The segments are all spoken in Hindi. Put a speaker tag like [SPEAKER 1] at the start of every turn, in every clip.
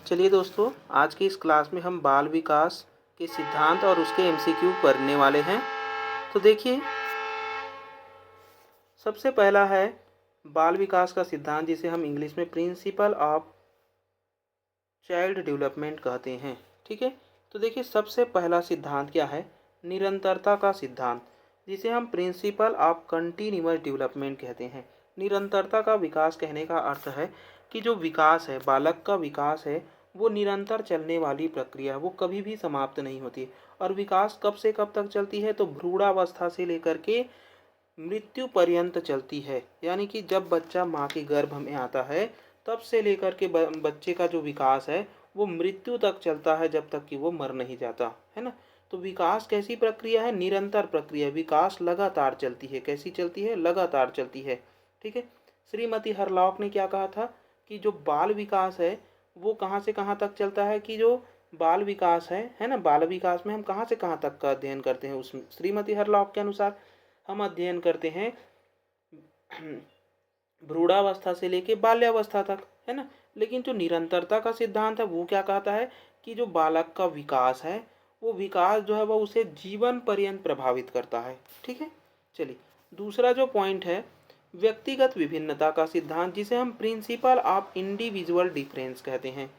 [SPEAKER 1] चलिए दोस्तों, आज की इस क्लास में हम बाल विकास के सिद्धांत और उसके एमसीक्यू करने वाले हैं। तो देखिए, सबसे पहला है बाल विकास का सिद्धांत, जिसे हम इंग्लिश में प्रिंसिपल ऑफ चाइल्ड डेवलपमेंट कहते हैं। ठीक है, तो देखिए सबसे पहला सिद्धांत क्या है? निरंतरता का सिद्धांत, जिसे हम प्रिंसिपल ऑफ कंटिन्यूअस डेवलपमेंट कहते हैं। निरंतरता का विकास कहने का अर्थ है कि जो विकास है, बालक का विकास है, वो निरंतर चलने वाली प्रक्रिया, वो कभी भी समाप्त नहीं होती। और विकास कब से कब तक चलती है? तो भ्रूणावस्था से लेकर के मृत्यु पर्यंत चलती है। यानी कि जब बच्चा माँ के गर्भ में आता है, तब से लेकर के बच्चे का जो विकास है वो मृत्यु तक चलता है, जब तक कि वो मर नहीं जाता है ना। तो विकास कैसी प्रक्रिया है? निरंतर प्रक्रिया। विकास लगातार चलती है। कैसी चलती है? लगातार चलती है। ठीक है, श्रीमती हरलॉक ने क्या कहा था कि जो बाल विकास है वो कहाँ से कहाँ तक चलता है? कि जो बाल विकास है ना, बाल विकास में हम कहाँ से कहाँ तक का अध्ययन करते हैं? उस श्रीमती हरलॉक के अनुसार हम अध्ययन करते हैं भ्रूणावस्था से लेके बाल्यावस्था तक, है ना। लेकिन जो निरंतरता का सिद्धांत है वो क्या कहता है कि जो बालक का विकास है, वो विकास जो है वह उसे जीवन पर्यंत प्रभावित करता है। ठीक है, चलिए दूसरा जो पॉइंट है व्यक्तिगत विभिन्नता का सिद्धांत, जिसे हम प्रिंसिपल ऑफ इंडिविजुअल डिफरेंस कहते हैं।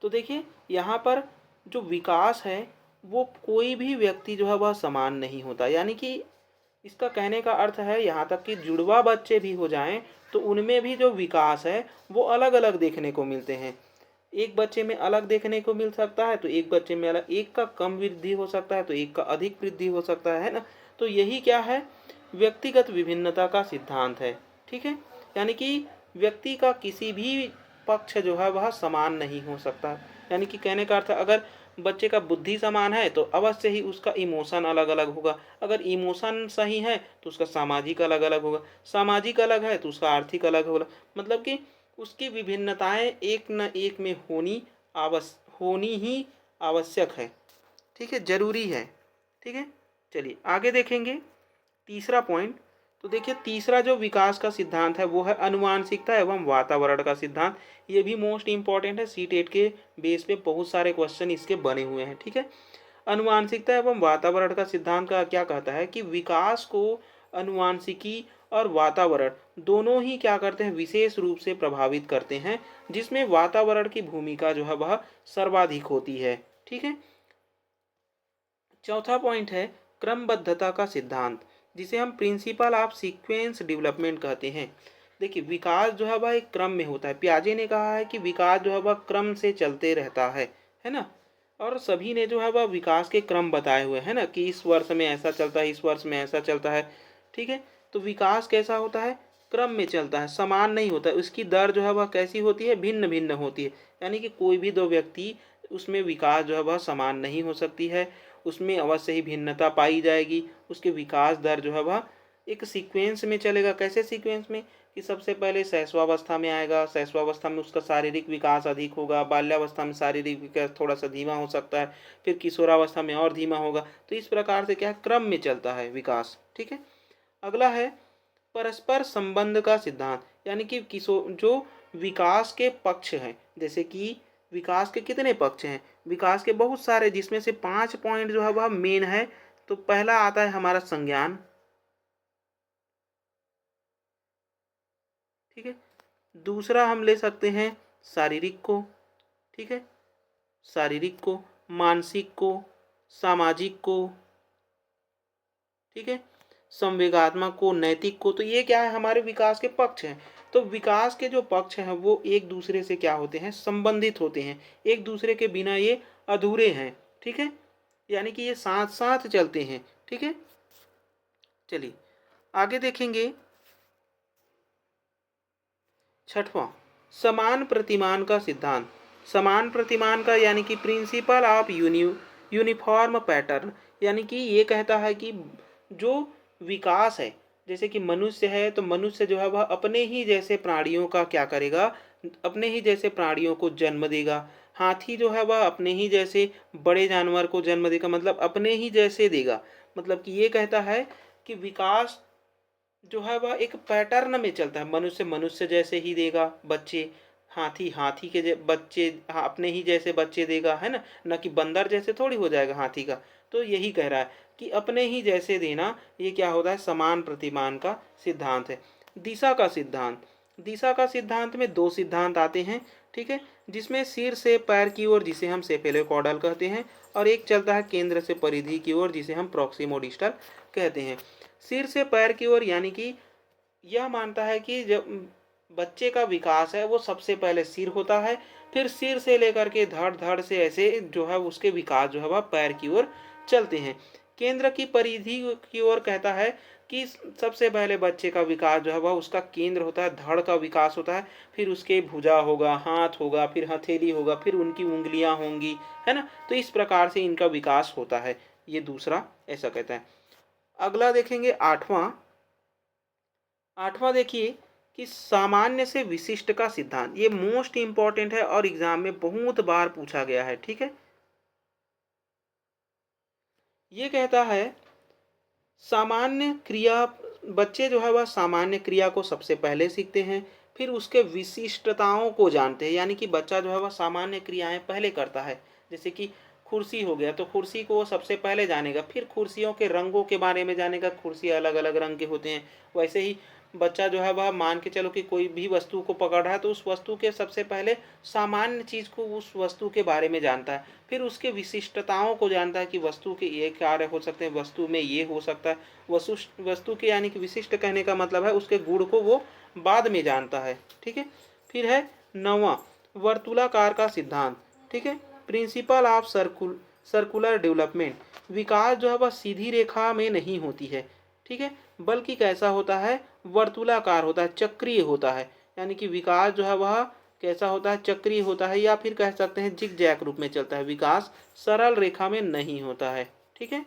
[SPEAKER 1] तो देखिए यहाँ पर जो विकास है वो कोई भी व्यक्ति जो है वह समान नहीं होता। यानी कि इसका कहने का अर्थ है यहाँ तक कि जुड़वा बच्चे भी हो जाएं तो उनमें भी जो विकास है वो अलग अलग देखने को मिलते हैं। एक बच्चे में अलग देखने को मिल सकता है तो एक बच्चे में अलग, एक का कम वृद्धि हो सकता है तो एक का अधिक वृद्धि हो सकता है ना। तो यही क्या है? व्यक्तिगत विभिन्नता का सिद्धांत है। ठीक है, यानी कि व्यक्ति का किसी भी पक्ष जो है वह समान नहीं हो सकता। यानी कि कहने का अर्थ, अगर बच्चे का बुद्धि समान है तो अवश्य ही उसका इमोशन अलग अलग होगा। अगर इमोशन सही है तो उसका सामाजिक अलग अलग होगा, सामाजिक अलग है तो उसका आर्थिक अलग होगा। मतलब कि उसकी विभिन्नताएं एक न एक में होनी ही आवश्यक है। ठीक है, जरूरी है। ठीक है, चलिए आगे देखेंगे तीसरा पॉइंट। तो देखिए तीसरा जो विकास का सिद्धांत है वो है अनुवांशिकता एवं वातावरण का सिद्धांत। ये भी मोस्ट इंपॉर्टेंट है, सीटेट के बेस पे बहुत सारे क्वेश्चन इसके बने हुए हैं। ठीक है, अनुवांशिकता एवं वातावरण का सिद्धांत का क्या कहता है कि विकास को अनुवांशिकी और वातावरण दोनों ही क्या करते हैं? विशेष रूप से प्रभावित करते हैं, जिसमें वातावरण की भूमिका जो है वह सर्वाधिक होती है। ठीक है, चौथा पॉइंट है क्रमबद्धता का सिद्धांत, जिसे हम प्रिंसिपल ऑफ सीक्वेंस डेवलपमेंट कहते हैं। देखिए विकास जो है वह एक क्रम में होता है। पियाजे ने कहा है कि विकास जो है वह क्रम से चलते रहता है ना। और सभी ने जो है वह विकास के क्रम बताए हुए हैं ना, कि इस वर्ष में ऐसा चलता है, इस वर्ष में ऐसा चलता है। ठीक है, तो विकास कैसा होता है? क्रम में चलता है, समान नहीं होता है। उसकी दर जो है वह कैसी होती है? भिन्न भिन्न होती है। यानी कि कोई भी दो व्यक्ति, उसमें विकास जो है वह समान नहीं हो सकती है, उसमें अवश्य ही भिन्नता पाई जाएगी। उसके विकास दर जो है वह एक सीक्वेंस में चलेगा। कैसे सीक्वेंस में? कि सबसे पहले शैशवावस्था में आएगा, शैशवावस्था में उसका शारीरिक विकास अधिक होगा, बाल्यावस्था में शारीरिक विकास थोड़ा सा धीमा हो सकता है, फिर किशोरावस्था में और धीमा होगा। तो इस प्रकार से क्या है? क्रम में चलता है विकास। ठीक है, अगला है परस्पर संबंध का सिद्धांत। यानी कि किशोर जो विकास के पक्ष हैं, जैसे कि विकास के कितने पक्ष हैं? विकास के बहुत सारे, जिसमें से 5 पॉइंट जो है वह मेन है। तो पहला आता है हमारा संज्ञान। ठीक है, दूसरा हम ले सकते हैं शारीरिक को। ठीक है, शारीरिक को, मानसिक को, सामाजिक को, ठीक है, संवेगात्मक को, नैतिक को। तो ये क्या है? हमारे विकास के पक्ष हैं। तो विकास के जो पक्ष हैं वो एक दूसरे से क्या होते हैं? संबंधित होते हैं। एक दूसरे के बिना ये अधूरे हैं। ठीक है, यानी कि ये साथ साथ चलते हैं। ठीक है, चलिए आगे देखेंगे छठवां, समान प्रतिमान का सिद्धांत। समान प्रतिमान का यानी कि प्रिंसिपल ऑफ यूनिफॉर्म पैटर्न। यानी कि ये कहता है कि जो विकास है, जैसे कि मनुष्य है तो मनुष्य जो है वह अपने ही जैसे प्राणियों का क्या करेगा? अपने ही जैसे प्राणियों को जन्म देगा। हाथी जो है वह अपने ही जैसे बड़े जानवर को जन्म देगा, मतलब अपने ही जैसे देगा। मतलब कि ये कहता है कि विकास जो है वह एक पैटर्न में चलता है। मनुष्य मनुष्य जैसे ही देगा बच्चे, हाथी हाथी के बच्चे, हाँ, अपने ही जैसे बच्चे देगा, है ना, न कि बंदर जैसे थोड़ी हो जाएगा हाथी का। तो यही कह रहा है कि अपने ही जैसे देना, ये क्या होता है, समान प्रतिमान का सिद्धांत है। दिशा का सिद्धांत, दिशा का सिद्धांत में दो सिद्धांत आते हैं, ठीक है, जिसमें सिर से पैर की ओर, जिसे हम सेफेलोकॉर्डल कहते हैं, और एक चलता है केंद्र से परिधि की ओर, जिसे हम प्रॉक्सिमो डिस्टल कहते हैं। सिर से पैर की ओर यानी कि यह मानता है कि जब बच्चे का विकास है वो सबसे पहले सिर होता है, फिर सिर से लेकर के धड़ धड़ से ऐसे जो है उसके विकास जो है वह पैर की ओर चलते हैं। केंद्र की परिधि की ओर कहता है कि सबसे पहले बच्चे का विकास जो है वह उसका केंद्र होता है, धड़ का विकास होता है, फिर उसके भुजा होगा, हाथ होगा, फिर हथेली होगा, फिर उनकी उंगलियां होंगी, है ना। तो इस प्रकार से इनका विकास होता है, ये दूसरा ऐसा कहता है। अगला देखेंगे आठवां। आठवां देखिए कि सामान्य से विशिष्ट का सिद्धांत, ये मोस्ट इंपॉर्टेंट है और एग्जाम में बहुत बार पूछा गया है, ठीक है। ये कहता है सामान्य क्रिया, बच्चे जो है वह सामान्य क्रिया को सबसे पहले सीखते हैं, फिर उसके विशिष्टताओं को जानते हैं, यानी कि बच्चा जो है वह सामान्य क्रियाएं पहले करता है। जैसे कि कुर्सी हो गया, तो कुर्सी को वो सबसे पहले जानेगा, फिर कुर्सियों के रंगों के बारे में जानेगा, कुर्सी अलग अलग रंग के होते हैं। वैसे ही बच्चा जो है वह मान के चलो कि कोई भी वस्तु को पकड़ रहा है, तो उस वस्तु के सबसे पहले सामान्य चीज को, उस वस्तु के बारे में जानता है, फिर उसके विशिष्टताओं को जानता है कि वस्तु के ये कार्य हो सकते हैं, वस्तु में ये हो सकता है। वस्तु के यानी कि विशिष्ट कहने का मतलब है उसके गुण को वो बाद में जानता है, ठीक है। फिर है नौवां, वर्तुलाकार का सिद्धांत, ठीक है, प्रिंसिपल ऑफ सर्कुलर डेवलपमेंट। विकास जो है वह सीधी रेखा में नहीं होती है, ठीक है, बल्कि कैसा होता है, वर्तुलाकार होता है, चक्रीय होता है। यानी कि विकास जो है वह कैसा होता है, चक्रीय होता है, या फिर कह सकते हैं जिग जैग रूप में चलता है। विकास सरल रेखा में नहीं होता है, ठीक है।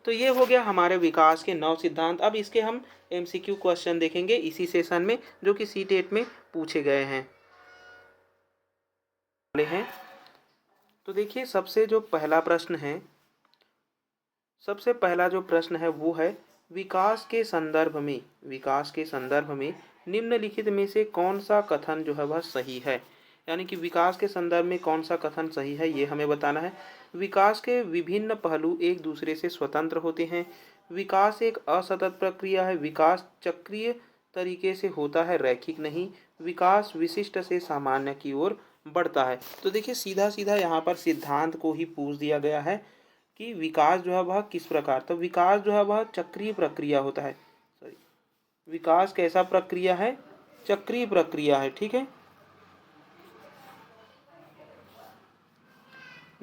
[SPEAKER 1] तो ये हो गया हमारे विकास के 9 सिद्धांत। अब इसके हम एमसीक्यू क्वेश्चन देखेंगे इसी सेशन में, जो कि सीटेट में पूछे गए हैं। तो देखिए सबसे जो पहला प्रश्न है, सबसे पहला जो प्रश्न है वो है विकास के संदर्भ में, विकास के संदर्भ में निम्नलिखित में से कौन सा कथन जो है वह सही है। यानी कि विकास के संदर्भ में कौन सा कथन सही है, ये हमें बताना है। विकास के विभिन्न पहलू एक दूसरे से स्वतंत्र होते हैं। विकास एक असतत प्रक्रिया है। विकास चक्रीय तरीके से होता है, रैखिक नहीं। विकास विशिष्ट से सामान्य की ओर बढ़ता है। तो देखिए सीधा सीधा यहाँ पर सिद्धांत को ही पूछ दिया गया है कि विकास जो है वह किस प्रकार, तो विकास जो है वह चक्रीय प्रक्रिया होता है। सॉरी, विकास कैसा प्रक्रिया है, चक्रीय प्रक्रिया है, ठीक है।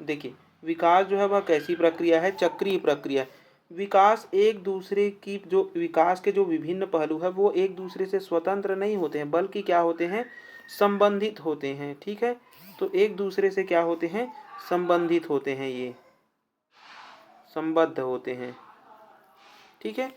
[SPEAKER 1] देखिए विकास जो है वह कैसी प्रक्रिया है, चक्रीय प्रक्रिया। विकास एक दूसरे की, जो विकास के जो विभिन्न पहलू है वो एक दूसरे से स्वतंत्र नहीं होते हैं, बल्कि क्या होते हैं, संबंधित होते हैं, ठीक है। तो एक दूसरे से क्या होते हैं, संबंधित होते हैं, ये संबद्ध होते हैं, ठीक है।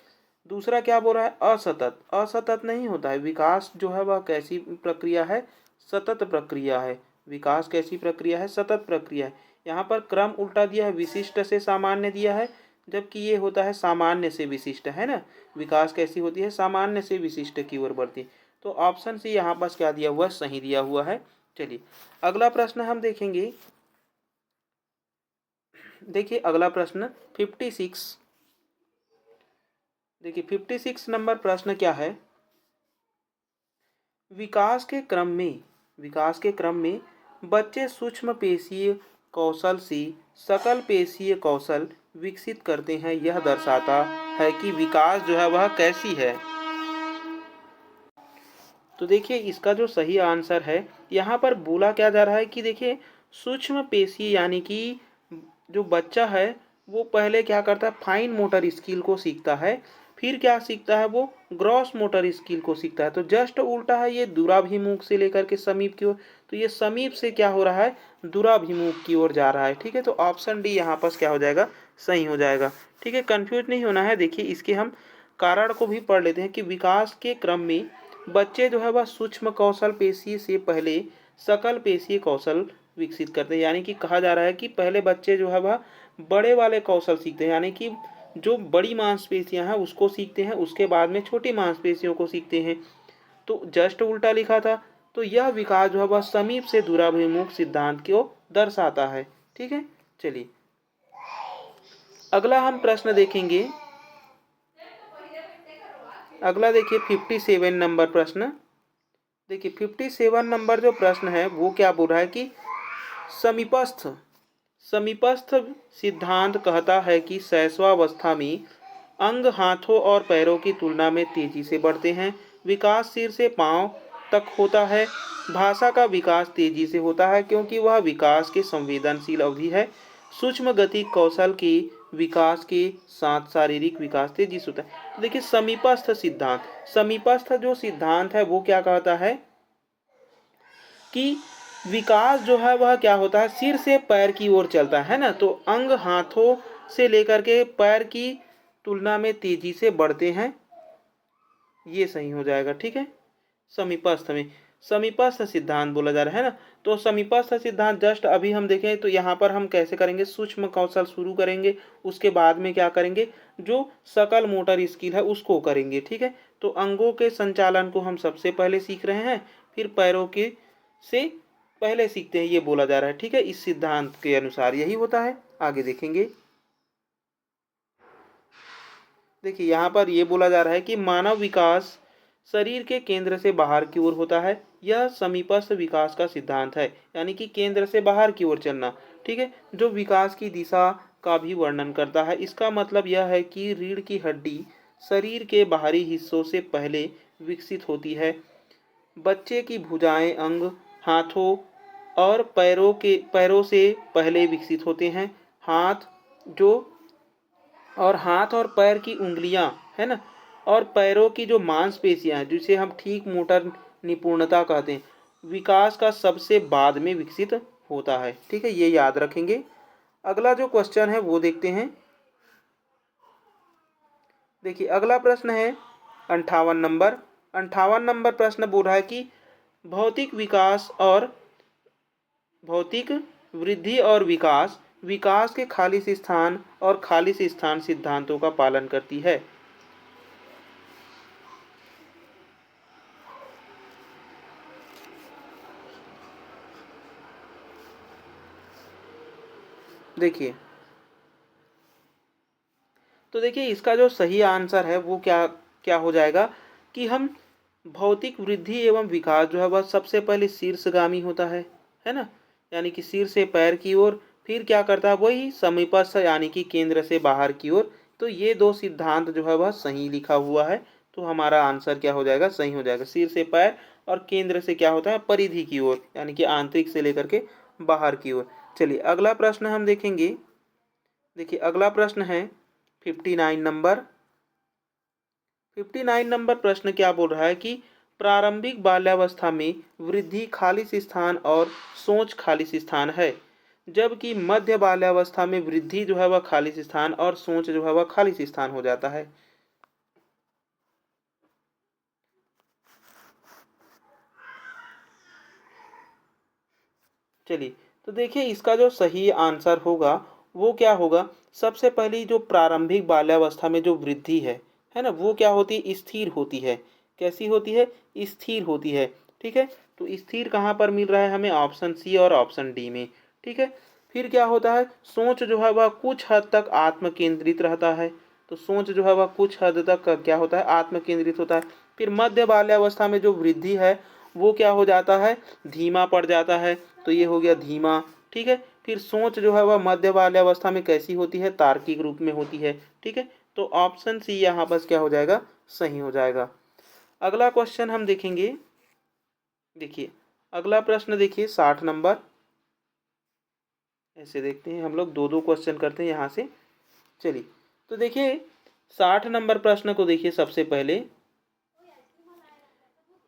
[SPEAKER 1] दूसरा क्या बोल रहा है, असतत, असतत नहीं होता है। विकास जो है वह कैसी प्रक्रिया है, सतत प्रक्रिया है। विकास कैसी प्रक्रिया है, सतत प्रक्रिया है। यहाँ पर क्रम उल्टा दिया है, विशिष्ट से सामान्य दिया है, जबकि ये होता है सामान्य से विशिष्ट, है ना। विकास कैसी होती है, सामान्य से विशिष्ट की ओर बढ़ती है। तो ऑप्शन सी यहाँ पर क्या दिया हुआ है, सही दिया हुआ है। चलिए अगला प्रश्न हम देखेंगे। देखिए अगला प्रश्न 56, देखिए 56 नंबर प्रश्न क्या है, विकास के क्रम में, विकास के क्रम में बच्चे सूक्ष्म पेशीय कौशल से सकल पेशीय कौशल विकसित करते हैं। यह दर्शाता है कि विकास जो है वह कैसी है। तो देखिए इसका जो सही आंसर है, यहाँ पर बोला क्या जा रहा है कि देखिए सूक्ष्म पेशी यानी कि जो बच्चा है वो पहले क्या करता है, फाइन मोटर स्किल को सीखता है, फिर क्या सीखता है, वो ग्रॉस मोटर स्किल को सीखता है। तो जस्ट उल्टा है, ये दूराभिमुख से लेकर के समीप की ओर, तो ये समीप से क्या हो रहा है, दूराभिमुख की ओर जा रहा है, ठीक है। तो ऑप्शन डी यहाँ पर क्या हो जाएगा, सही हो जाएगा, ठीक है। कंफ्यूज नहीं होना है। देखिए इसके हम कारण को भी पढ़ लेते हैं कि विकास के क्रम में बच्चे जो है वह सूक्ष्म कौशल पेशी से पहले सकल पेशीय कौशल विकसित करते हैं। यानी कि कहा जा रहा है कि पहले बच्चे जो है वह बड़े वाले कौशल सीखते हैं, यानी कि जो बड़ी मांसपेशियां हैं उसको सीखते हैं, उसके बाद में छोटी मांसपेशियों को सीखते हैं। तो जस्ट उल्टा लिखा था, तो यह विकास जो है वह समीप से दूराभिमुख सिद्धांत को दर्शाता है। ठीक है, चलिए अगला हम प्रश्न देखेंगे। अगला देखिए 57 नंबर प्रश्न। देखिए 57 नंबर जो प्रश्न है वो क्या बोल रहा है कि समीपस्थ समीपस्थ सिद्धांत कहता है कि शैशवावस्था में अंग हाथों और पैरों की तुलना में तेजी से बढ़ते हैं। विकास सिर से पांव तक होता है। भाषा का विकास तेजी से होता है क्योंकि वह विकास की संवेदनशील अवधि है। सूक्ष्म गति कौशल के विकास के साथ शारीरिक विकास तेजी से होता है। तो देखिए समीपस्थ जो सिद्धांत है वो क्या कहता है कि विकास जो है वह क्या होता है, सिर से पैर की ओर चलता है ना। तो अंग हाथों से लेकर के पैर की तुलना में तेजी से बढ़ते हैं, ये सही हो जाएगा। ठीक है, समीपस्थ में समीपस्थ सिद्धांत बोला जा रहा है ना। तो समीपस्थ सिद्धांत जस्ट अभी हम देखें तो यहाँ पर हम कैसे करेंगे, सूक्ष्म कौशल शुरू करेंगे, उसके बाद में क्या करेंगे, जो सकल मोटर स्किल है उसको करेंगे। ठीक है, तो अंगों के संचालन को हम सबसे पहले सीख रहे हैं, फिर पैरों के से पहले सीखते हैं, ये बोला जा रहा है। ठीक है, इस सिद्धांत के अनुसार यही होता है। आगे देखेंगे। देखिए यहाँ पर ये बोला जा रहा है कि मानव विकास शरीर के केंद्र से बाहर की ओर होता है। यह समीपस्थ विकास का सिद्धांत है, यानी कि केंद्र से बाहर की ओर चलना। ठीक है, जो विकास की दिशा का भी वर्णन करता है। इसका मतलब यह है कि रीढ़ की हड्डी शरीर के बाहरी हिस्सों से पहले विकसित होती है। बच्चे की भुजाएं अंग हाथों और पैरों से पहले विकसित होते हैं। जो हाथ और पैर की उंगलियां है ना, और पैरों की जो मांसपेशियां हैं जिसे हम ठीक मोटर निपुणता कहते हैं, विकास का सबसे बाद में विकसित होता है। ठीक है, ये याद रखेंगे। अगला जो क्वेश्चन है वो देखते हैं। देखिए अगला प्रश्न है 58 नंबर प्रश्न बोल रहा है कि भौतिक वृद्धि और विकास के खालिश स्थान और खालिश स्थान सिद्धांतों का पालन करती है। देखिए तो देखिए इसका जो सही आंसर है वो क्या क्या हो जाएगा कि हम भौतिक वृद्धि एवं विकास जो है वह सबसे पहले शीर्षगामी होता है ना, यानी कि सिर से पैर की ओर, फिर क्या करता है वही समीपस्थ यानी कि केंद्र से बाहर की ओर। तो ये दो सिद्धांत जो है वह सही लिखा हुआ है, तो हमारा आंसर क्या हो जाएगा, सही हो जाएगा। सिर से पैर और केंद्र से क्या होता है, परिधि की ओर, यानी कि आंतरिक से लेकर के बाहर की ओर। चलिए अगला प्रश्न हम देखेंगे। देखिए अगला प्रश्न है 59 नंबर प्रश्न क्या बोल रहा है कि प्रारंभिक बाल्यावस्था में वृद्धि खालिश स्थान और सोच खालिश स्थान है, जबकि मध्य बाल्यावस्था में वृद्धि जो है वह खालिश स्थान और सोच जो है वह खालिश स्थान हो जाता है। चलिए तो देखिए इसका जो सही आंसर होगा वो क्या होगा, सबसे पहली जो प्रारंभिक बाल्यावस्था में जो वृद्धि है ना, वो क्या होती है, स्थिर होती है। कैसी होती है, स्थिर होती है। ठीक है, तो स्थिर कहाँ पर मिल रहा है हमें, ऑप्शन सी और ऑप्शन डी में। ठीक है, फिर क्या होता है, सोच जो है वह कुछ हद तक आत्म केंद्रित रहता है। तो सोच जो है वह कुछ हद तक क्या होता है, आत्म केंद्रित होता है। फिर मध्य बाल्यावस्था में जो वृद्धि है वो क्या हो जाता है, धीमा पड़ जाता है। तो ये हो गया धीमा। ठीक है, फिर सोच जो है वह मध्य बाल्यावस्था में कैसी होती है, तार्किक रूप में होती है। ठीक है, तो ऑप्शन सी यहाँ पर क्या हो जाएगा, सही हो जाएगा। अगला क्वेश्चन हम देखेंगे। देखिए अगला प्रश्न देखिए 60 नंबर। ऐसे देखते हैं हम लोग, दो दो क्वेश्चन करते हैं यहाँ से। चलिए तो देखिए 60 नंबर प्रश्न को देखिए। सबसे पहले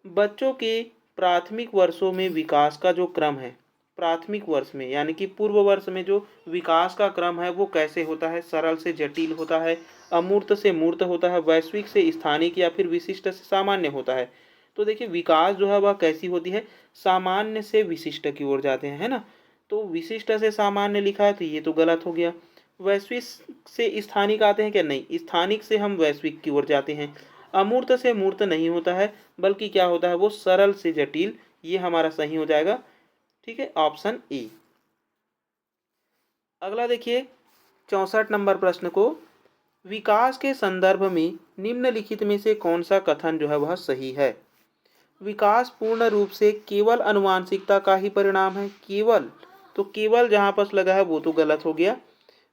[SPEAKER 1] बच्चों के प्राथमिक वर्षों में विकास का जो क्रम है, प्राथमिक वर्ष में यानी कि पूर्व वर्ष में जो विकास का क्रम है वो कैसे होता है, सरल से जटिल होता है, अमूर्त से मूर्त होता है, वैश्विक से स्थानिक या फिर विशिष्ट से सामान्य होता है। तो देखिए विकास जो है वह कैसी होती है, सामान्य से विशिष्ट की ओर जाते हैं, है ना। तो विशिष्ट से सामान्य लिखा है तो ये तो गलत हो गया। वैश्विक से स्थानिक आते हैं क्या, नहीं, स्थानिक से हम वैश्विक की ओर जाते हैं। अमूर्त से मूर्त नहीं होता है, बल्कि क्या होता है वो सरल से जटिल ये हमारा सही हो जाएगा। ठीक है, ऑप्शन ए। अगला देखिए 64 नंबर प्रश्न को, विकास के संदर्भ में निम्नलिखित में से कौन सा कथन जो है वह सही है। विकास पूर्ण रूप से केवल आनुवांशिकता का ही परिणाम है। केवल, तो केवल जहाँ पर लगा है वो तो गलत हो गया।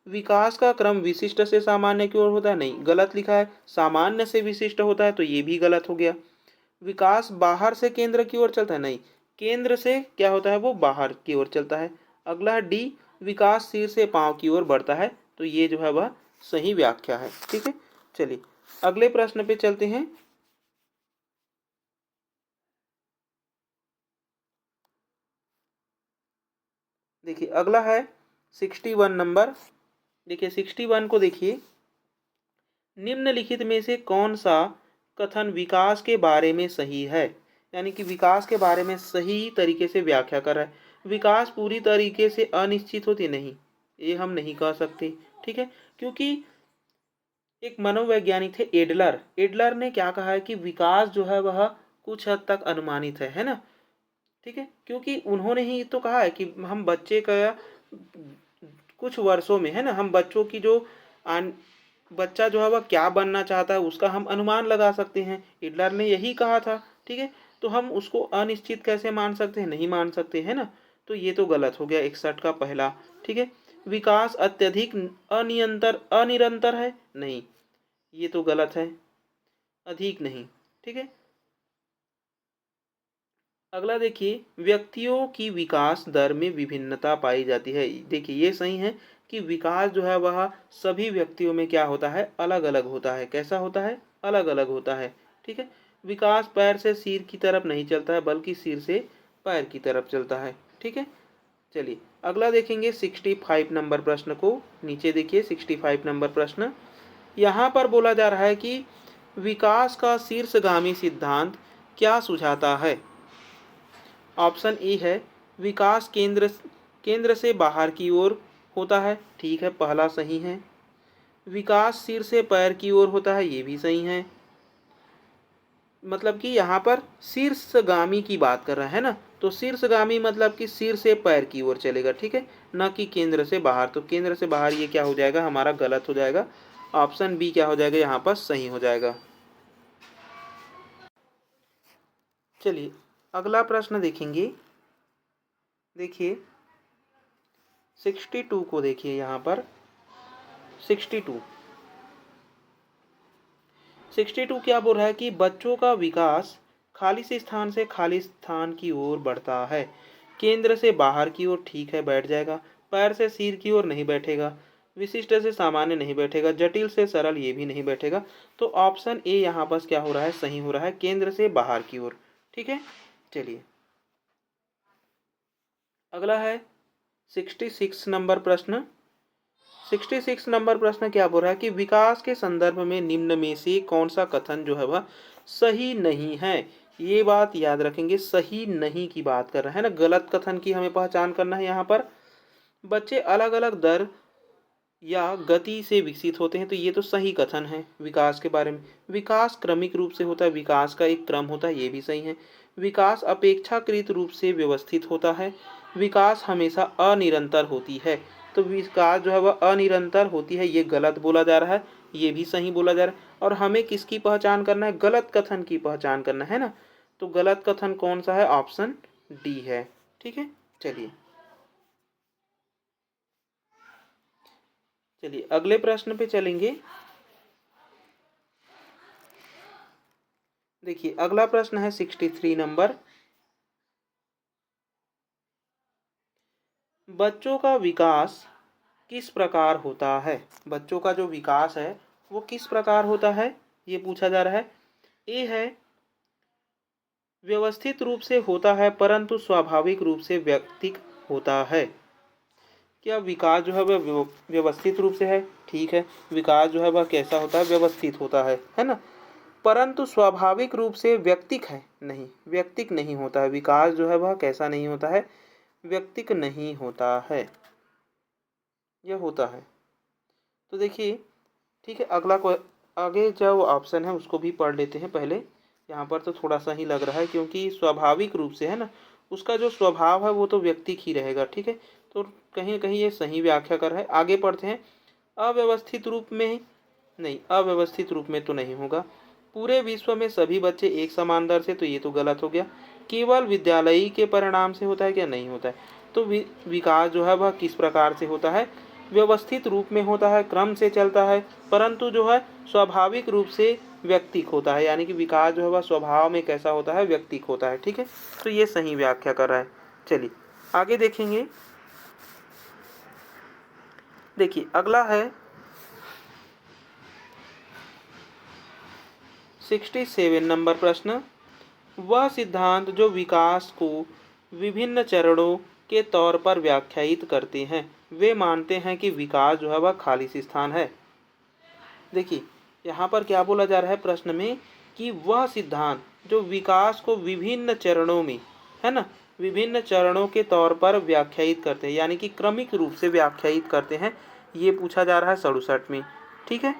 [SPEAKER 1] विकास का क्रम विशिष्ट से सामान्य की ओर होता है, नहीं, गलत लिखा है। सामान्य से विशिष्ट होता है, तो ये भी गलत हो गया। विकास बाहर से केंद्र की ओर चलता है, नहीं, केंद्र से क्या होता है वो बाहर की ओर चलता है। अगला डी, विकास सिर से पांव की ओर बढ़ता है, तो ये जो है वह सही व्याख्या है। ठीक है, चलिए अगले प्रश्न पे चलते हैं। देखिए अगला है 61 नंबर। देखिए 61 को देखिए, निम्नलिखित में से कौन सा कथन विकास के बारे में सही है, यानी कि विकास के बारे में सही तरीके से व्याख्या कर रहा है। विकास पूरी तरीके से अनिश्चित होती नहीं, ये हम नहीं कह सकते। ठीक है, क्योंकि एक मनोवैज्ञानिक थे एडलर। एडलर ने क्या कहा है कि विकास जो है वह कुछ हद तक अनुमानित है ना। ठीक है, क्योंकि उन्होंने ही तो कहा है कि हम बच्चे का कुछ वर्षों में, है ना, हम बच्चों की जो बच्चा जो है वह क्या बनना चाहता है उसका हम अनुमान लगा सकते हैं। हिटलर ने यही कहा था। ठीक है, तो हम उसको अनिश्चित कैसे मान सकते हैं, नहीं मान सकते, है ना। तो ये तो गलत हो गया 61 का पहला। ठीक है, विकास अत्यधिक अनिरंतर है, नहीं, ये तो गलत है, अधिक नहीं। ठीक है, अगला देखिए, व्यक्तियों की विकास दर में विभिन्नता पाई जाती है। देखिए ये सही है कि विकास जो है वह सभी व्यक्तियों में क्या होता है, अलग अलग होता है। कैसा होता है, अलग अलग होता है। ठीक है, विकास पैर से सिर की तरफ नहीं चलता है, बल्कि सिर से पैर की तरफ चलता है। ठीक है, चलिए अगला देखेंगे 65 नंबर प्रश्न को। नीचे देखिए 65 नंबर प्रश्न, यहाँ पर बोला जा रहा है कि विकास का शीर्षगामी सिद्धांत क्या सुझाता है। ऑप्शन ए है, विकास केंद्र से बाहर की ओर होता है। ठीक है, पहला सही है। विकास सिर से पैर की ओर होता है, ये भी सही है। मतलब कि यहाँ पर शीर्षगामी की बात कर रहा है ना, तो शीर्षगामी मतलब कि सिर से पैर की ओर चलेगा। ठीक है, न कि केंद्र से बाहर। तो केंद्र से बाहर ये क्या हो जाएगा, हमारा गलत हो जाएगा। ऑप्शन बी क्या हो जाएगा, यहाँ पर सही हो जाएगा। चलिए अगला प्रश्न देखेंगे। देखिए 62 को देखिए, यहाँ पर 62 क्या बोल रहा है कि बच्चों का विकास खाली से स्थान से खाली स्थान की ओर बढ़ता है, केंद्र से बाहर की ओर। ठीक है, बैठ जाएगा। पैर से सिर की ओर नहीं बैठेगा, विशिष्ट से सामान्य नहीं बैठेगा, जटिल से सरल ये भी नहीं बैठेगा। तो ऑप्शन ए यहाँ पर क्या हो रहा है, सही हो रहा है, केंद्र से बाहर की ओर। ठीक है, चलिए अगला है 66 नंबर प्रश्न। 66 नंबर प्रश्न क्या बोल रहा है कि विकास के संदर्भ में निम्न में से कौन सा कथन जो है वह सही नहीं है। ये बात याद रखेंगे, सही नहीं की बात कर रहा है ना, गलत कथन की हमें पहचान करना है। यहाँ पर बच्चे अलग अलग दर या गति से विकसित होते हैं, तो ये तो सही कथन है विकास के बारे में। विकास क्रमिक रूप से होता है, विकास का एक क्रम होता है, ये भी सही है। विकास अपेक्षाकृत रूप से व्यवस्थित होता है। विकास हमेशा अनिरंतर होती है, तो विकास जो है वह अनिरंतर होती है, ये गलत बोला जा रहा है, ये भी सही बोला जा रहा है। और हमें किसकी पहचान करना है, गलत कथन की पहचान करना है ना। तो गलत कथन कौन सा है, ऑप्शन डी है। ठीक है, चलिए अगले प्रश्न पे चलेंगे। देखिए अगला प्रश्न है 63 नंबर, बच्चों का विकास किस प्रकार होता है। बच्चों का जो विकास है वो किस प्रकार होता है, ये पूछा जा रहा है। ए है, व्यवस्थित रूप से होता है परंतु स्वाभाविक रूप से व्यक्तिक होता है। क्या विकास जो है वह व्यवस्थित रूप से है। ठीक है, विकास जो है वह कैसा होता है, व्यवस्थित होता है ना, परंतु स्वाभाविक रूप से व्यक्तिक है, नहीं, व्यक्तिक नहीं होता है। विकास जो है वह कैसा नहीं होता है, व्यक्तिक नहीं होता है, यह होता है। तो देखिए, ठीक है, अगला को आगे जो ऑप्शन है उसको भी पढ़ लेते हैं पहले। यहाँ पर तो थोड़ा सा ही लग रहा है, क्योंकि स्वाभाविक रूप से है ना, उसका जो स्वभाव है वो तो व्यक्तिक ही रहेगा। ठीक है, तो कहीं कहीं ये सही व्याख्या कर है। आगे पढ़ते हैं। अव्यवस्थित रूप में नहीं, अव्यवस्थित रूप में तो नहीं होगा। पूरे विश्व में सभी बच्चे एक समान दर से, तो ये तो गलत हो गया। केवल विद्यालयी के परिणाम से होता है क्या? नहीं होता है। तो विकास जो है वह किस प्रकार से होता है? व्यवस्थित रूप में होता है, क्रम से चलता है, परंतु जो है स्वाभाविक रूप से व्यक्तिक होता है। यानी कि विकास जो है वह स्वभाव में कैसा होता है? व्यक्तिक होता है। ठीक है, तो ये सही व्याख्या कर रहा है। चलिए आगे देखेंगे। देखिए अगला है 67 नंबर प्रश्न। वह सिद्धांत जो विकास को विभिन्न चरणों के तौर पर व्याख्यायित करते हैं, वे मानते हैं कि विकास जो है वह खाली स्थान है। देखिए यहाँ पर क्या बोला जा रहा है प्रश्न में, कि वह सिद्धांत जो विकास को विभिन्न चरणों में, है ना, विभिन्न चरणों के तौर पर व्याख्यायित करते हैं, यानी कि क्रमिक रूप से व्याख्यायित करते हैं, ये पूछा जा रहा है 67 में। ठीक है,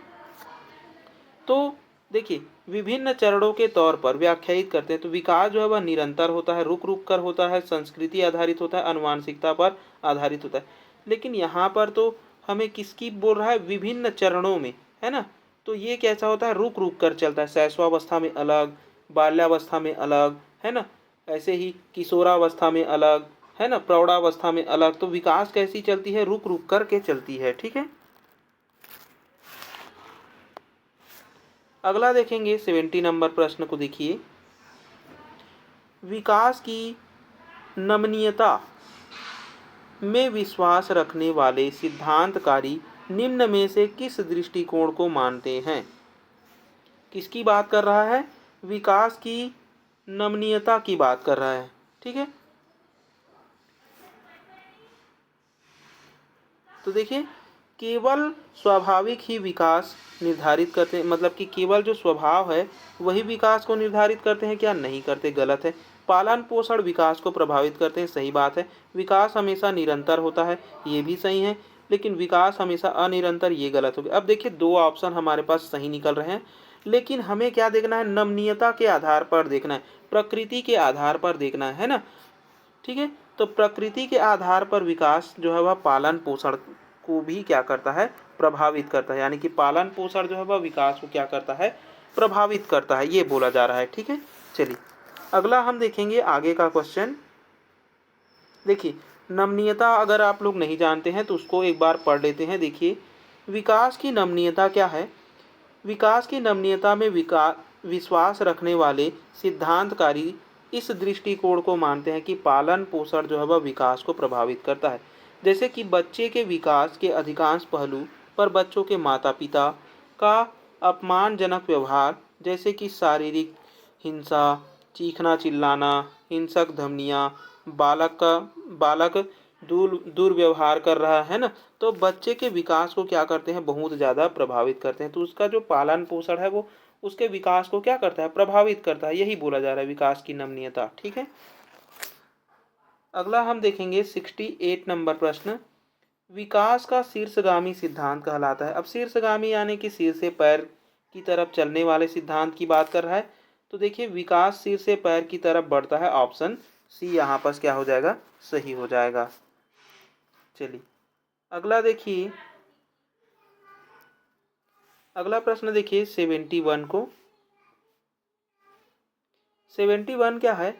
[SPEAKER 1] तो देखिए विभिन्न चरणों के तौर पर व्याख्यायित करते हैं, तो विकास जो है वह निरंतर होता है, रुक रुक कर होता है, संस्कृति आधारित होता है, अनुवांशिकता पर आधारित होता है। लेकिन यहाँ पर तो हमें किसकी बोल रहा है? विभिन्न चरणों में, है ना। तो ये कैसा होता है? रुक रुक कर चलता है, शैशवावस्था में अलग, बाल्यावस्था में अलग, है ना, ऐसे ही किशोरावस्था में अलग, है ना, प्रौढ़ावस्था में अलग। तो विकास कैसी चलती है? रुक रुक कर के चलती है। ठीक है, अगला देखेंगे 70 नंबर प्रश्न को। देखिए, विकास की नमनीयता में विश्वास रखने वाले सिद्धांतकारी निम्न में से किस दृष्टिकोण को मानते हैं? किसकी बात कर रहा है? विकास की नमनीयता की बात कर रहा है। ठीक है, तो देखिए केवल स्वाभाविक ही विकास निर्धारित करते हैं, मतलब कि केवल जो स्वभाव है वही विकास को निर्धारित करते हैं क्या? नहीं करते, गलत है। पालन पोषण विकास को प्रभावित करते हैं, सही बात है। विकास हमेशा निरंतर होता है, ये भी सही है। लेकिन विकास हमेशा अनिरंतर, ये गलत हो गया। अब देखिए दो ऑप्शन हमारे पास सही निकल रहे हैं, लेकिन हमें क्या देखना है? नमनीयता के आधार पर देखना है, प्रकृति के आधार पर देखना है ना। ठीक है, तो प्रकृति के आधार पर विकास जो है वह पालन पोषण को भी क्या करता है? प्रभावित करता है। यानी कि पालन पोषण जो है वह विकास को क्या करता है? प्रभावित करता है, ये बोला जा रहा है। ठीक है, चलिए अगला हम देखेंगे आगे का क्वेश्चन। देखिए नमनीयता अगर आप लोग नहीं जानते हैं तो उसको एक बार पढ़ लेते हैं। देखिए विकास की नमनीयता क्या है? विकास की नमनीयता में विश्वास रखने वाले सिद्धांतकारी इस दृष्टिकोण को मानते हैं कि पालन पोषण जो है वह विकास को प्रभावित करता है। जैसे कि बच्चे के विकास के अधिकांश पहलू पर बच्चों के माता पिता का अपमानजनक व्यवहार, जैसे कि शारीरिक हिंसा, चीखना चिल्लाना, हिंसक धमनियाँ, बालक दुर्व्यवहार कर रहा है ना, तो बच्चे के विकास को क्या करते हैं? बहुत ज़्यादा प्रभावित करते हैं। तो उसका जो पालन पोषण है वो उसके विकास को क्या करता है? प्रभावित करता है। यही बोला जा रहा है विकास की नमनीयता। ठीक है, अगला हम देखेंगे 68 नंबर प्रश्न। विकास का शीर्षगामी सिद्धांत कहलाता है। अब शीर्षगामी यानी कि सिर से पैर की तरफ चलने वाले सिद्धांत की बात कर रहा है। तो देखिए विकास सिर से पैर की तरफ बढ़ता है, ऑप्शन सी यहाँ पर क्या हो जाएगा? सही हो जाएगा। चलिए अगला देखिए, अगला प्रश्न देखिए 71 को। 71 क्या है?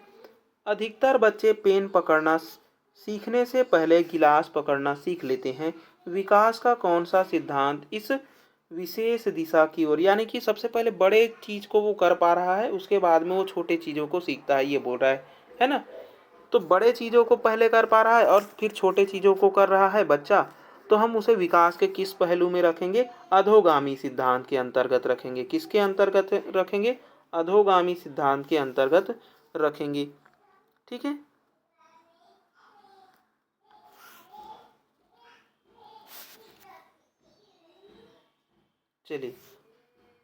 [SPEAKER 1] अधिकतर बच्चे पेन पकड़ना सीखने से पहले गिलास पकड़ना सीख लेते हैं। विकास का कौन सा सिद्धांत इस विशेष दिशा की ओर, यानी कि सबसे पहले बड़े चीज को वो कर पा रहा है, उसके बाद में वो छोटे चीजों को सीखता है, ये बोल रहा है ना। तो बड़े चीजों को पहले कर पा रहा है और फिर छोटे चीजों को कर रहा है बच्चा, तो हम उसे विकास के किस पहलू में रखेंगे? अधोगामी सिद्धांत के अंतर्गत रखेंगे। किसके अंतर्गत रखेंगे? अधोगामी सिद्धांत के अंतर्गत रखेंगे। ठीक है, चलिए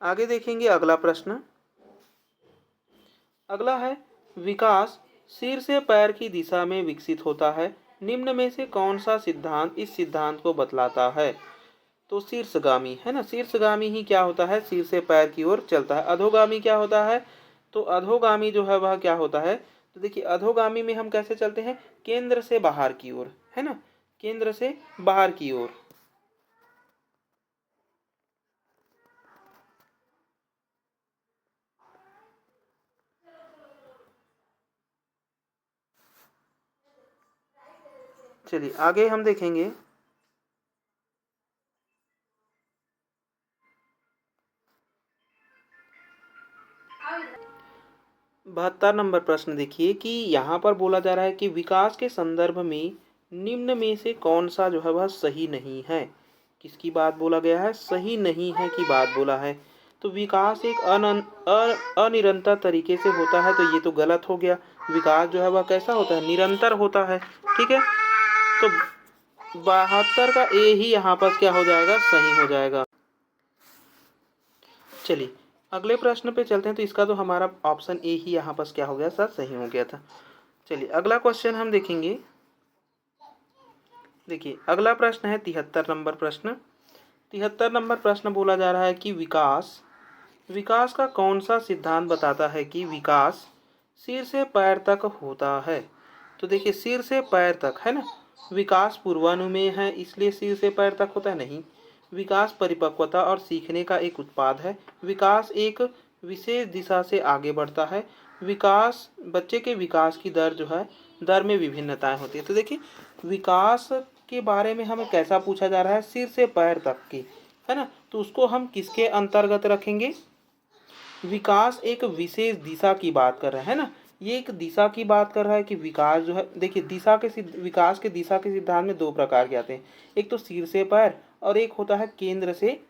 [SPEAKER 1] आगे देखेंगे अगला प्रश्न। अगला है विकास सिर से पैर की दिशा में विकसित होता है। निम्न में से कौन सा सिद्धांत इस सिद्धांत को बतलाता है? तो शीर्षगामी, है ना, शीर्षगामी ही क्या होता है? सिर से पैर की ओर चलता है। अधोगामी क्या होता है? तो अधोगामी जो है वह क्या होता है? तो देखिए अधोगामी में हम कैसे चलते हैं? केंद्र से बाहर की ओर, है ना, केंद्र से बाहर की ओर। चलिए आगे हम देखेंगे। 72 नंबर प्रश्न देखिए कि यहाँ पर बोला जा रहा है कि विकास के संदर्भ में निम्न में से कौन सा जो है वह सही नहीं है। किसकी बात बोला गया है? सही नहीं है की बात बोला है। तो विकास एक अनिरंतर तरीके से होता है, तो ये तो गलत हो गया। विकास जो है वह कैसा होता है? निरंतर होता है। ठीक है, तो 72 का ए ही यहाँ पर क्या हो जाएगा? सही हो जाएगा। चलिए अगले प्रश्न पे चलते हैं। तो इसका तो हमारा ऑप्शन ए ही यहाँ पर क्या हो गया? सर सही हो गया था। चलिए अगला क्वेश्चन हम देखेंगे। देखिए अगला प्रश्न है 73 नंबर प्रश्न। 73 नंबर प्रश्न बोला जा रहा है कि विकास विकास का कौन सा सिद्धांत बताता है कि विकास सिर से पैर तक होता है। तो देखिए सिर से पैर तक, है ना, विकास पूर्वानुमेय है इसलिए सिर से पैर तक होता है? नहीं। विकास परिपक्वता और सीखने का एक उत्पाद है। विकास एक विशेष दिशा से आगे बढ़ता है। विकास बच्चे के विकास की दर जो है, दर में विभिन्नताएं होती है। तो देखिए विकास के बारे में हमें कैसा पूछा जा रहा है? सिर से पैर तक की, है ना, तो उसको हम किसके अंतर्गत रखेंगे? विकास एक विशेष दिशा की बात कर रहे हैं ना, ये एक दिशा की बात कर रहा है कि विकास जो है, देखिए विकास के दिशा के सिद्धांत में दो प्रकार के आते हैं। एक तो सिर से पैर और एक होता है केंद्र से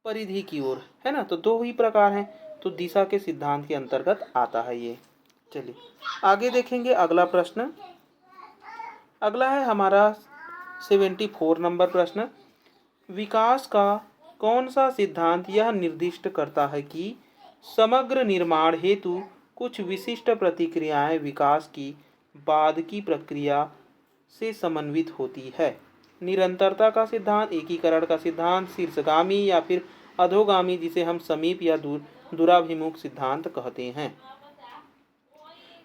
[SPEAKER 1] परिधि की ओर, है ना, तो दो ही प्रकार हैं। तो दिशा के सिद्धांत के अंतर्गत आता है ये। चलिए आगे देखेंगे अगला प्रश्न। अगला है हमारा 74 नंबर प्रश्न। विकास का कौन सा सिद्धांत यह निर्दिष्ट करता है कि समग्र निर्माण हेतु कुछ विशिष्ट प्रतिक्रियाएं विकास की बाद की प्रक्रिया से समन्वित होती है? निरंतरता का सिद्धांत, एकीकरण का सिद्धांत, शीर्षगामी या फिर अधोगामी, जिसे हम समीप या दूराभिमुख सिद्धांत कहते हैं।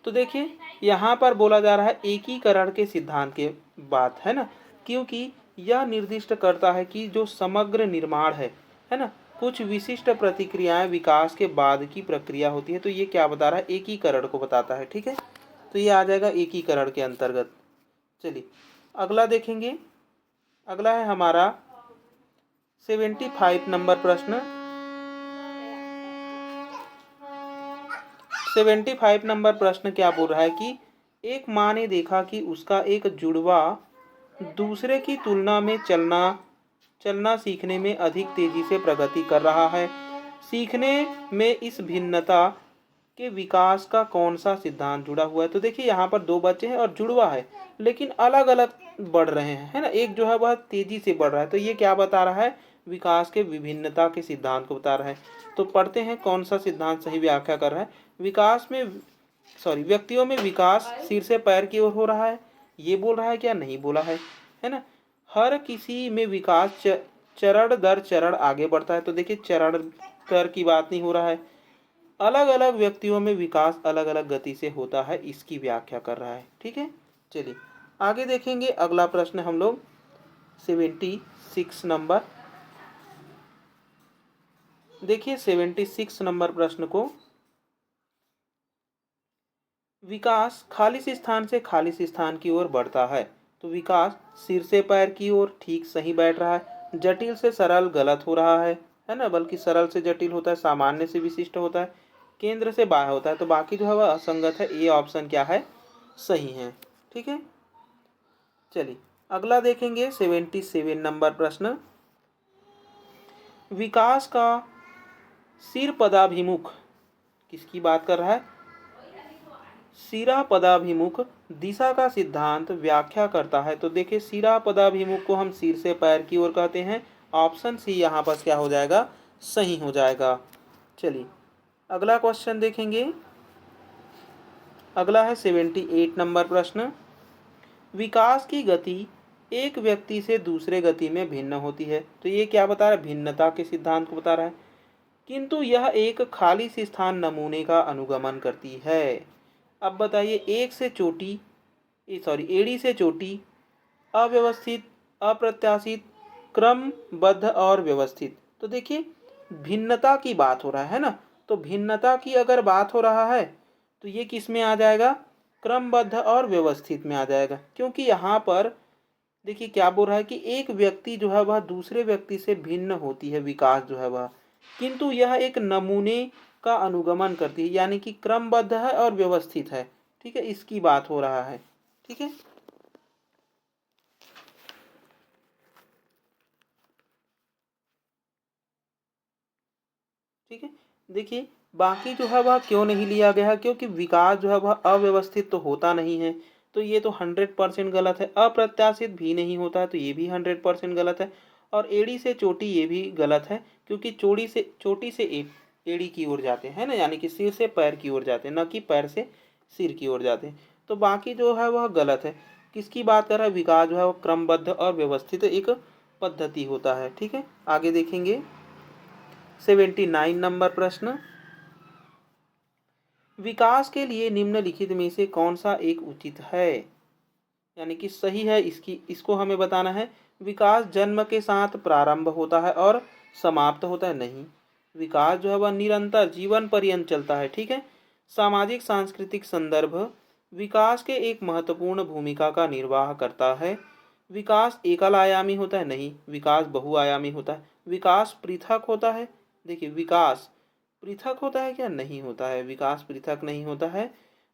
[SPEAKER 1] तो देखिए यहाँ पर बोला जा रहा है एकीकरण के सिद्धांत के बात, है ना, क्योंकि यह निर्दिष्ट करता है कि जो समग्र निर्माण है ना, कुछ विशिष्ट प्रतिक्रियाएं विकास के बाद की प्रक्रिया होती है। तो ये क्या बता रहा है? एकीकरण को बताता है। ठीक है, तो ये आ जाएगा एकीकरण के अंतर्गत। चलिए अगला देखेंगे। अगला है हमारा 75 नंबर प्रश्न। 75 नंबर प्रश्न क्या बोल रहा है कि एक माँ ने देखा कि उसका एक जुड़वा दूसरे की तुलना में चलना सीखने में अधिक तेजी से प्रगति कर रहा है। सीखने में इस भिन्नता के विकास का कौन सा सिद्धांत जुड़ा हुआ है? तो देखिए यहाँ पर दो बच्चे हैं और जुड़वा है, लेकिन अलग अलग बढ़ रहे हैं, है ना, एक जो है वह तेजी से बढ़ रहा है। तो ये क्या बता रहा है? विकास के विभिन्नता के सिद्धांत को बता रहा है। तो पढ़ते हैं कौन सा सिद्धांत सही व्याख्या कर रहा है। व्यक्तियों में विकास सिर से पैर की ओर हो रहा है, ये बोल रहा है क्या? नहीं बोला है ना। हर किसी में विकास चरण दर चरण आगे बढ़ता है। तो देखिए चरण दर की बात नहीं हो रहा है। अलग अलग व्यक्तियों में विकास अलग अलग गति से होता है, इसकी व्याख्या कर रहा है। ठीक है, चलिए आगे देखेंगे। अगला प्रश्न हम लोग 76 नंबर। देखिए 76 नंबर प्रश्न को, विकास खालिस स्थान से खालिस स्थान की ओर बढ़ता है। तो विकास सिर से पैर की ओर, ठीक सही बैठ रहा है। जटिल से सरल गलत हो रहा है ना, बल्कि सरल से जटिल होता है, सामान्य से विशिष्ट होता है, केंद्र से बाह्य होता है। तो बाकी जो है वह असंगत है। ये ऑप्शन क्या है? सही है। ठीक है, चलिए अगला देखेंगे 77 नंबर प्रश्न। विकास का सिर पदाभिमुख किसकी बात कर रहा है? सिरा पदाभिमुख दिशा का सिद्धांत व्याख्या करता है। तो देखिए सिरा पदाभिमुख को हम सिर से पैर की ओर कहते हैं। ऑप्शन सी यहाँ पर क्या हो जाएगा? सही हो जाएगा। चलिए अगला क्वेश्चन देखेंगे। अगला है 78 नंबर प्रश्न। विकास की गति एक व्यक्ति से दूसरे गति में भिन्न होती है। तो ये क्या बता रहा है? भिन्नता के सिद्धांत को बता रहा है। किंतु यह एक खाली स्थान नमूने का अनुगमन करती है। अब बताइए, एक से चोटी, एड़ी से चोटी, अव्यवस्थित, अप्रत्याशित, क्रमबद्ध और व्यवस्थित। तो देखिए, भिन्नता की बात हो रहा है ना, तो भिन्नता की अगर बात हो रहा है तो ये किस में आ जाएगा, क्रमबद्ध और व्यवस्थित में आ जाएगा। क्योंकि यहाँ पर देखिए क्या बोल रहा है कि एक व्यक्ति जो है वह दूसरे व्यक्ति से भिन्न होती है, विकास जो है वह, किंतु यह एक नमूने का अनुगमन करती है, यानी कि क्रमबद्ध है और व्यवस्थित है। ठीक है, इसकी बात हो रहा है। ठीक है, ठीक है। देखिए, बाकी जो है वह क्यों नहीं लिया गया है, क्योंकि विकास जो है वह अव्यवस्थित तो होता नहीं है, तो ये तो 100% गलत है। अप्रत्याशित भी नहीं होता है, तो ये भी 100% गलत है। और एड़ी से चोटी, ये भी गलत है, क्योंकि चोटी से एड़ी की ओर जाते हैं ना, यानी कि सिर से पैर की ओर जाते हैं, न कि पैर से सिर की ओर जाते हैं। तो बाकी जो है वह गलत है। किसकी बात कर रहा है, विकास जो है वो क्रमबद्ध और व्यवस्थित एक पद्धति होता है। ठीक है, आगे देखेंगे 79 नंबर प्रश्न, विकास के लिए निम्नलिखित में से कौन सा एक उचित है, यानी कि सही है, इसको हमें बताना है। विकास जन्म के साथ प्रारंभ होता है और समाप्त होता है, नहीं। विकास जो है वह निरंतर जीवन पर्यंत चलता है। ठीक है, सामाजिक सांस्कृतिक संदर्भ विकास के एक महत्वपूर्ण भूमिका का निर्वाह करता है। विकास एकल आयामी होता है, नहीं। विकास बहुआयामी होता है। विकास पृथक होता है, देखिए विकास पृथक होता है क्या, नहीं होता है, विकास पृथक नहीं होता है।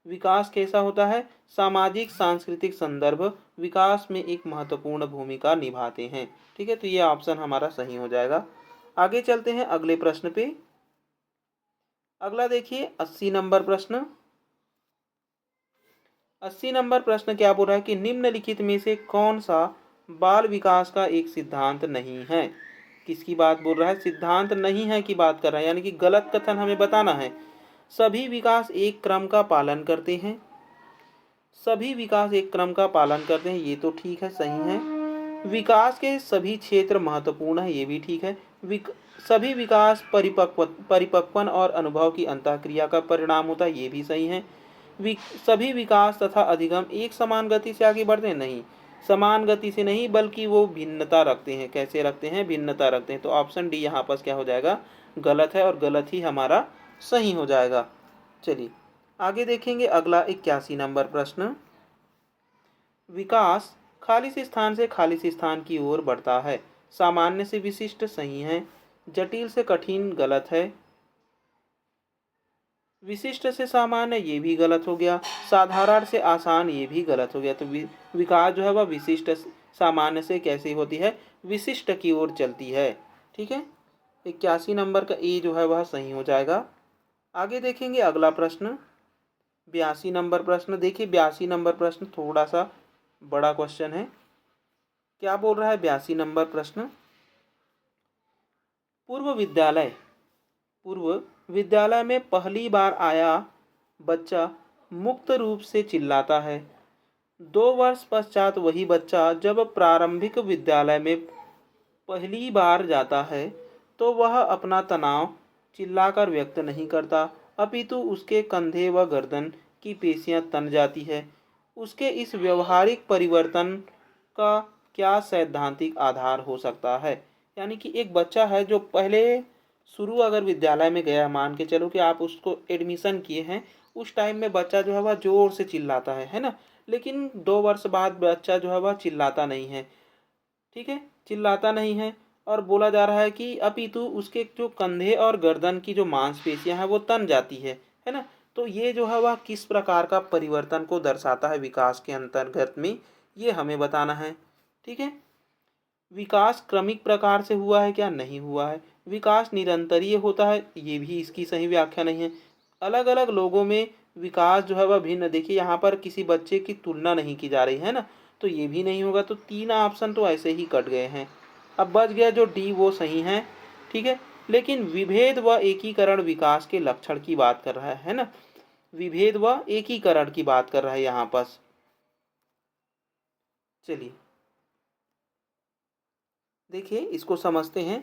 [SPEAKER 1] विकास कैसा होता है, सामाजिक सांस्कृतिक संदर्भ विकास में एक महत्वपूर्ण भूमिका निभाते हैं। ठीक है, तो ये ऑप्शन हमारा सही हो जाएगा। आगे चलते हैं अगले प्रश्न पे। अगला देखिए 80 नंबर प्रश्न। 80 नंबर प्रश्न क्या बोल रहा है कि निम्नलिखित में से कौन सा बाल विकास का एक सिद्धांत नहीं है। किसकी बात बोल रहा है, सिद्धांत नहीं है की बात कर रहा है, यानी कि गलत कथन हमें बताना है। सभी विकास एक क्रम का पालन करते हैं, सभी विकास एक क्रम का पालन करते हैं, ये तो ठीक है, सही है। विकास के सभी क्षेत्र महत्वपूर्ण है, ये भी ठीक है। सभी विकास परिपक्वन और अनुभव की अंतःक्रिया का परिणाम होता है, ये भी सही है। सभी विकास तथा अधिगम एक समान गति से आगे बढ़ते हैं, नहीं। समान गति से नहीं, बल्कि वो भिन्नता रखते हैं। कैसे रखते हैं, भिन्नता रखते हैं। तो ऑप्शन डी यहाँ पर क्या हो जाएगा, गलत है, और गलत ही हमारा सही हो जाएगा। चलिए आगे देखेंगे अगला 81 नंबर प्रश्न। विकास खाली स्थान से खाली स्थान की ओर बढ़ता है, सामान्य से विशिष्ट सही है, जटिल से कठिन गलत है, विशिष्ट से सामान्य ये भी गलत हो गया, साधारण से आसान ये भी गलत हो गया। तो विकास जो है वह विशिष्ट सामान्य से कैसी होती है, विशिष्ट की ओर चलती है। ठीक है, 81 नंबर का ए जो है वह सही हो जाएगा। आगे देखेंगे अगला प्रश्न 82 नंबर प्रश्न। देखिए 82 नंबर प्रश्न थोड़ा सा बड़ा क्वेश्चन है। क्या बोल रहा है 82 नंबर प्रश्न, पूर्व विद्यालय में पहली बार आया बच्चा मुक्त रूप से चिल्लाता है। 2 वर्ष पश्चात वही बच्चा जब प्रारंभिक विद्यालय में पहली बार जाता है तो वह अपना तनाव चिल्लाकर व्यक्त नहीं करता, अपितु उसके कंधे व गर्दन की पेशियां तन जाती है। उसके इस व्यवहारिक परिवर्तन का क्या सैद्धांतिक आधार हो सकता है। यानी कि एक बच्चा है जो पहले शुरू अगर विद्यालय में गया, मान के चलो कि आप उसको एडमिशन किए हैं, उस टाइम में बच्चा जो है वह जोर से चिल्लाता है ना, लेकिन 2 वर्ष बाद बच्चा जो है वह चिल्लाता नहीं है। ठीक है, चिल्लाता नहीं है, और बोला जा रहा है कि अपितु उसके जो कंधे और गर्दन की जो मांसपेशियां हैं वो तन जाती है ना। तो ये जो है वह किस प्रकार का परिवर्तन को दर्शाता है विकास के अंतर्गत में, ये हमें बताना है। ठीक है, विकास क्रमिक प्रकार से हुआ है क्या, नहीं हुआ है। विकास निरंतरीय होता है, ये भी इसकी सही व्याख्या नहीं है। अलग अलग लोगों में विकास जो है वह भिन्न, देखिए यहाँ पर किसी बच्चे की तुलना नहीं की जा रही है ना, तो ये भी नहीं होगा। तो 3 ऑप्शन तो ऐसे ही कट गए हैं। अब बच गया जो डी, वो सही है। ठीक है, लेकिन विभेद व एकीकरण विकास के लक्षण की बात कर रहा है ना, विभेद व एकीकरण की बात कर रहा है यहाँ पर। चलिए देखिए इसको समझते हैं,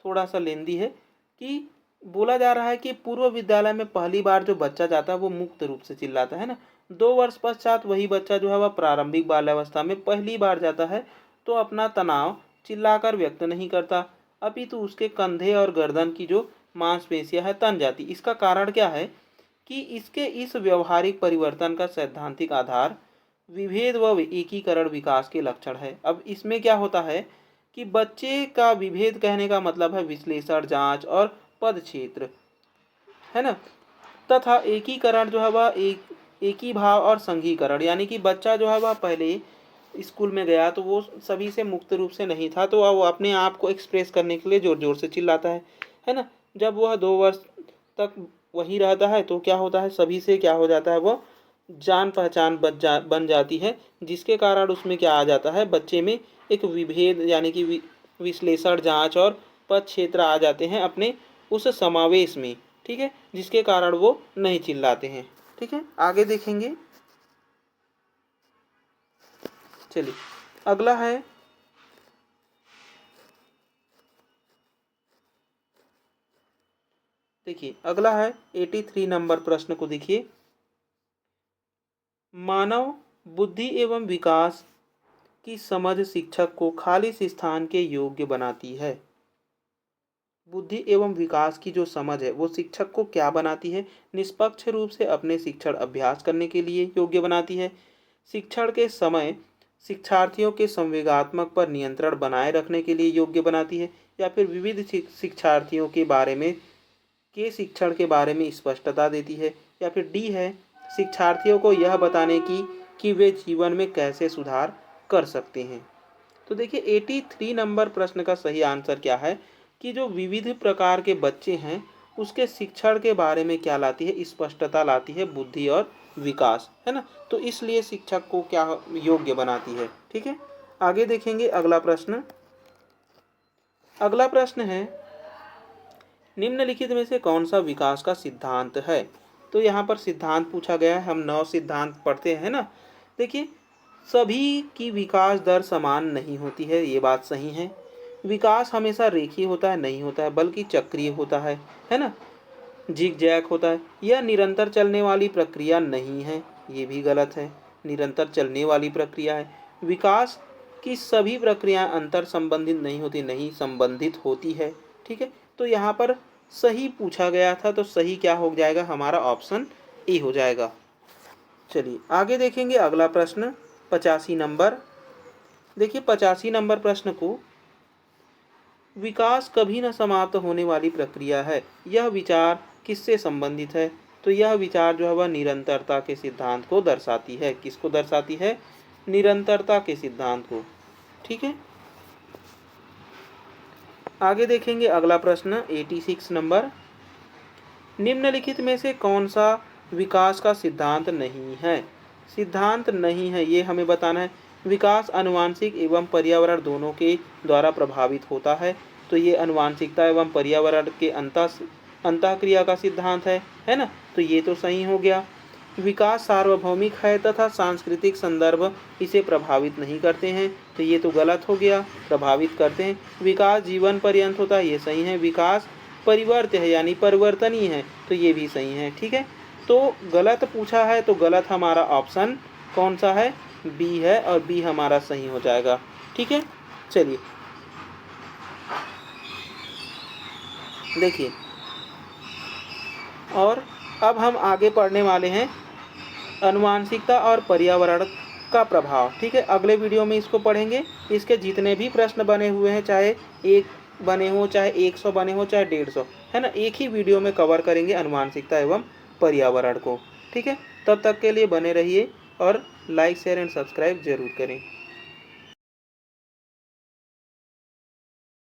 [SPEAKER 1] थोड़ा सा लेंदी है कि बोला जा रहा है कि पूर्व विद्यालय में पहली बार जो बच्चा जाता है वो मुक्त रूप से चिल्लाता है ना। 2 वर्ष पश्चात वही बच्चा जो है वह प्रारंभिक बाल्यावस्था में पहली बार जाता है तो अपना तनाव चिल्लाकर व्यक्त नहीं करता, अपितु उसके कंधे और गर्दन की जो मांसपेशियां है तन जाती। इसका कारण क्या है कि इसके इस व्यवहारिक परिवर्तन का सैद्धांतिक आधार विभेद व एकीकरण विकास के लक्षण है। अब इसमें क्या होता है कि बच्चे का विभेद कहने का मतलब है विश्लेषण, जांच और पद क्षेत्र, है ना, तथा एकीकरण जो है वह एकीभाव और संघीकरण, यानी कि बच्चा जो है वह पहले स्कूल में गया तो वो सभी से मुक्त रूप से नहीं था, तो वो अपने आप को एक्सप्रेस करने के लिए जोर जोर से चिल्लाता है ना। जब वह 2 वर्ष तक वहीं रहता है तो क्या होता है, सभी से क्या हो जाता है, वो जान पहचान बन जाती है, जिसके कारण उसमें क्या आ जाता है, बच्चे में एक विभेद यानी कि विश्लेषण, जांच और पद क्षेत्र आ जाते हैं अपने उस समावेश में, ठीक है, जिसके कारण वो नहीं चिल्लाते हैं। ठीक है, आगे देखेंगे। चलिए अगला है, देखिए अगला है 83 नंबर प्रश्न को देखिए। मानव बुद्धि एवं विकास की समझ शिक्षक को खालिस स्थान के योग्य बनाती है। बुद्धि एवं विकास की जो समझ है वो शिक्षक को क्या बनाती है, निष्पक्ष रूप से अपने शिक्षण अभ्यास करने के लिए योग्य बनाती है। शिक्षण के समय शिक्षार्थियों के संवेगात्मक पर नियंत्रण बनाए रखने के लिए योग्य बनाती है, या फिर विविध शिक्षार्थियों के बारे में शिक्षण के बारे में स्पष्टता देती है, या फिर डी है शिक्षार्थियों को यह बताने की कि वे जीवन में कैसे सुधार कर सकते हैं। तो देखिए 83 नंबर प्रश्न का सही आंसर क्या है कि जो विविध प्रकार के बच्चे हैं उसके शिक्षण के बारे में क्या लाती है, स्पष्टता लाती है, बुद्धि और विकास, है ना। तो इसलिए शिक्षक को क्या योग्य बनाती है। ठीक है, आगे देखेंगे अगला प्रश्न। अगला प्रश्न है, निम्नलिखित में से कौन सा विकास का सिद्धांत है। तो यहाँ पर सिद्धांत पूछा गया है, हम 9 सिद्धांत पढ़ते हैं ना। देखिए सभी की विकास दर समान नहीं होती है, ये बात सही है। विकास हमेशा रेखीय होता है, नहीं होता है, बल्कि चक्रीय होता है ना, जिग जैग होता है। यह निरंतर चलने वाली प्रक्रिया नहीं है, ये भी गलत है, निरंतर चलने वाली प्रक्रिया है। विकास की सभी प्रक्रियाएं अंतर संबंधित नहीं होती, नहीं संबंधित होती है। ठीक है, तो यहाँ पर सही पूछा गया था, तो सही क्या हो जाएगा, हमारा ऑप्शन ए हो जाएगा। चलिए आगे देखेंगे अगला प्रश्न 85 नंबर। देखिए 85 नंबर प्रश्न को, विकास कभी न समाप्त होने वाली प्रक्रिया है, यह विचार किससे संबंधित है। तो यह विचार जो है वह निरंतरता के सिद्धांत को दर्शाती है। किसको दर्शाती है, निरंतरता के सिद्धांत को। ठीक है, आगे देखेंगे अगला प्रश्न 86 नंबर। निम्नलिखित में से कौन सा विकास का सिद्धांत नहीं है। सिद्धांत नहीं है ये हमें बताना है। विकास आनुवांशिक एवं पर्यावरण दोनों के द्वारा प्रभावित होता है, तो ये आनुवांशिकता एवं पर्यावरण के अंतःक्रिया का सिद्धांत है ना। तो ये तो सही हो गया। विकास सार्वभौमिक है तथा सांस्कृतिक संदर्भ इसे प्रभावित नहीं करते हैं, तो ये तो गलत हो गया, प्रभावित करते हैं। विकास जीवन पर्यंत होता है, ये सही है। विकास परिवर्त्य है यानी परिवर्तनीय है, तो ये भी सही है। ठीक है, तो गलत पूछा है, तो गलत हमारा ऑप्शन कौन सा है, बी है, और बी हमारा सही हो जाएगा। ठीक है, चलिए देखिए, और अब हम आगे पढ़ने वाले हैं आनुवांशिकता और पर्यावरण का प्रभाव। ठीक है, अगले वीडियो में इसको पढ़ेंगे। इसके जितने भी प्रश्न बने हुए हैं, चाहे 1 बने हो, चाहे 100 बने हो, चाहे 150, है ना, एक ही वीडियो में कवर करेंगे आनुवांशिकता एवं पर्यावरण को। ठीक है, तब तक के लिए बने रहिए और लाइक शेयर एंड सब्सक्राइब जरूर करें।